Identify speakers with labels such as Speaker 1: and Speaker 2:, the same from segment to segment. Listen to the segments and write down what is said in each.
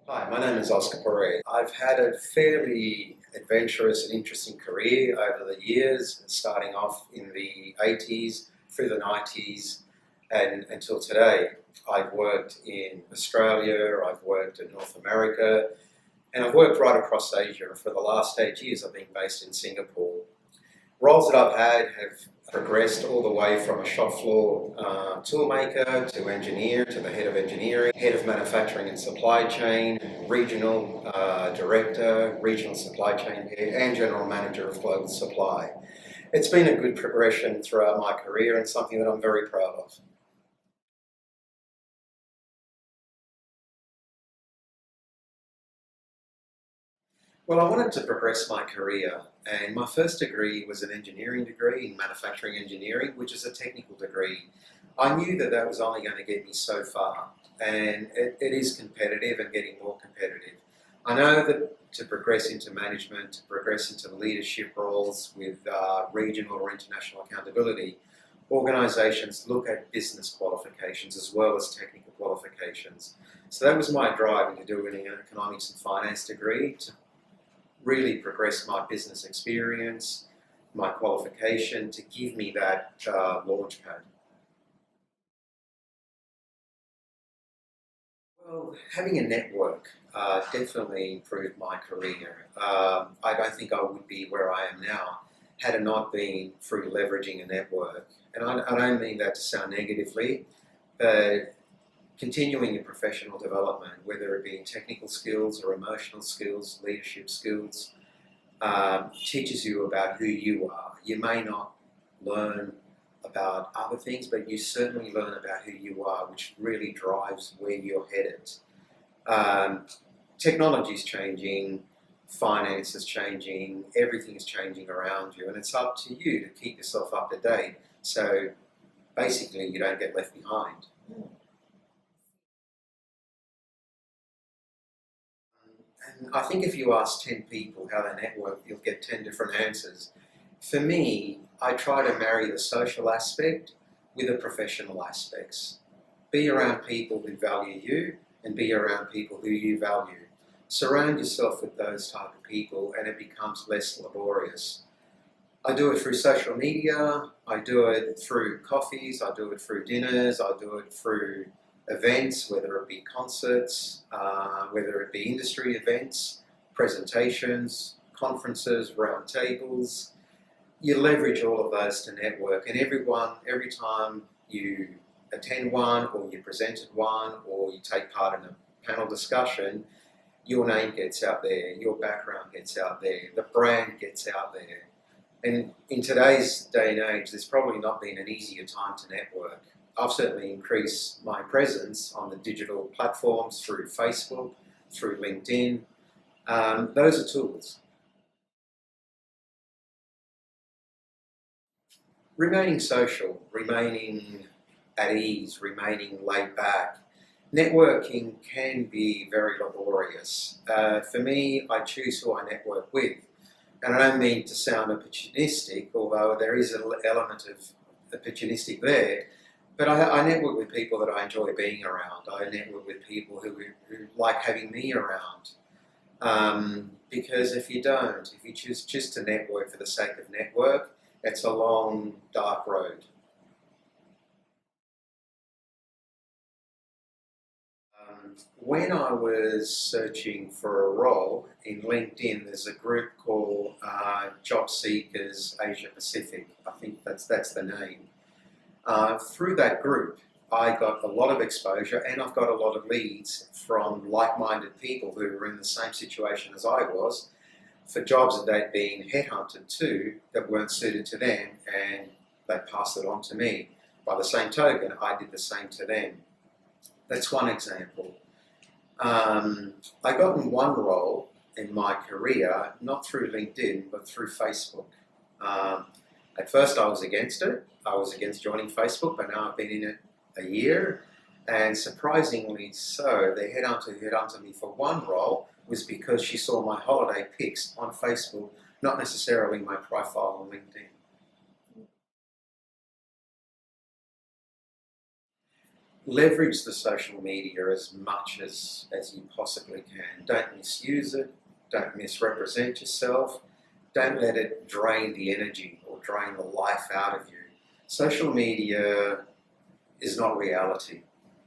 Speaker 1: Hi, my name is Oscar Perez. I've had a fairly adventurous and interesting career over the years, starting off in the 80s, through the 90s, and until today. I've worked in Australia, I've worked in North America, and I've worked right across Asia. For the last 8 years, I've been based in Singapore. Roles that I've had have progressed all the way from a shop floor toolmaker to engineer to the head of engineering, head of manufacturing and supply chain, regional director, regional supply chain head, and general manager of global supply. It's been a good progression throughout my career and something that I'm very proud of. Well, I wanted to progress my career, and my first degree was an engineering degree in manufacturing engineering, which is a technical degree. I knew that that was only going to get me so far, and it is competitive and getting more competitive. I know that to progress into management, to progress into leadership roles with regional or international accountability, organisations look at business qualifications as well as technical qualifications. So that was my drive into doing an economics and finance degree to really progress my business experience, my qualification, to give me that launch pad. Well, having a network definitely improved my career. I don't think I would be where I am now had it not been through leveraging a network. And I don't mean that to sound negatively, but continuing your professional development, whether it be in technical skills or emotional skills, leadership skills, teaches you about who you are. You may not learn about other things, but you certainly learn about who you are, which really drives where you're headed. Technology is changing, finance is changing, everything is changing around you, and it's up to you to keep yourself up to date. So basically, you don't get left behind. And I think if you ask 10 people how they network, you'll get 10 different answers. For me, I try to marry the social aspect with the professional aspects. Be around people who value you and be around people who you value. Surround yourself with those type of people and it becomes less laborious. I do it through social media, I do it through coffees, I do it through dinners, I do it through events, whether it be concerts, whether it be industry events, presentations, conferences, round tables. You leverage all of those to network, and every time you attend one or you presented one or you take part in a panel discussion, your name gets out there, your background gets out there, the brand gets out there. And in today's day and age, there's probably not been an easier time to network. I've certainly increased my presence on the digital platforms through Facebook, through LinkedIn. Those are tools. Remaining social, remaining at ease, remaining laid back. Networking can be very laborious. For me, I choose who I network with. And I don't mean to sound opportunistic, although there is an element of opportunistic there. But I network with people that I enjoy being around. I network with people who like having me around. Because if you don't, if you choose just to network for the sake of network, it's a long, dark road. When I was searching for a role in LinkedIn, there's a group called Job Seekers Asia Pacific. I think that's the name. Through that group, I got a lot of exposure and I've got a lot of leads from like-minded people who were in the same situation as I was for jobs that they'd been headhunted to that weren't suited to them, and they passed it on to me. By the same token, I did the same to them. That's one example. I got in one role in my career, not through LinkedIn, but through Facebook. At first I was against it. I was against joining Facebook, but now I've been in it a year. And surprisingly so, the headhunter who headhunted me for one role was because she saw my holiday pics on Facebook, not necessarily my profile on LinkedIn. leverage the social media as much as you possibly can. Don't misuse it, don't misrepresent yourself, don't let it drain the energy or drain the life out of you. Social media is not reality.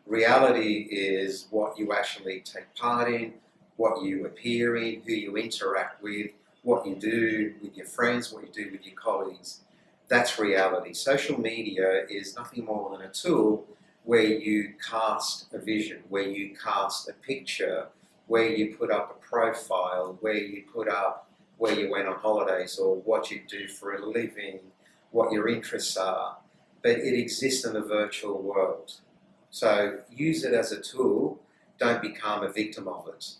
Speaker 1: Reality is what you actually take part in, what you appear in, who you interact with, what you do with your friends, what you do with your colleagues. That's reality. Social media is nothing more than a tool where you cast a vision, where you cast a picture, where you put up a profile, where you put up where you went on holidays or what you do for a living, what your interests are. But it exists in the virtual world. So use it as a tool, don't become a victim of it.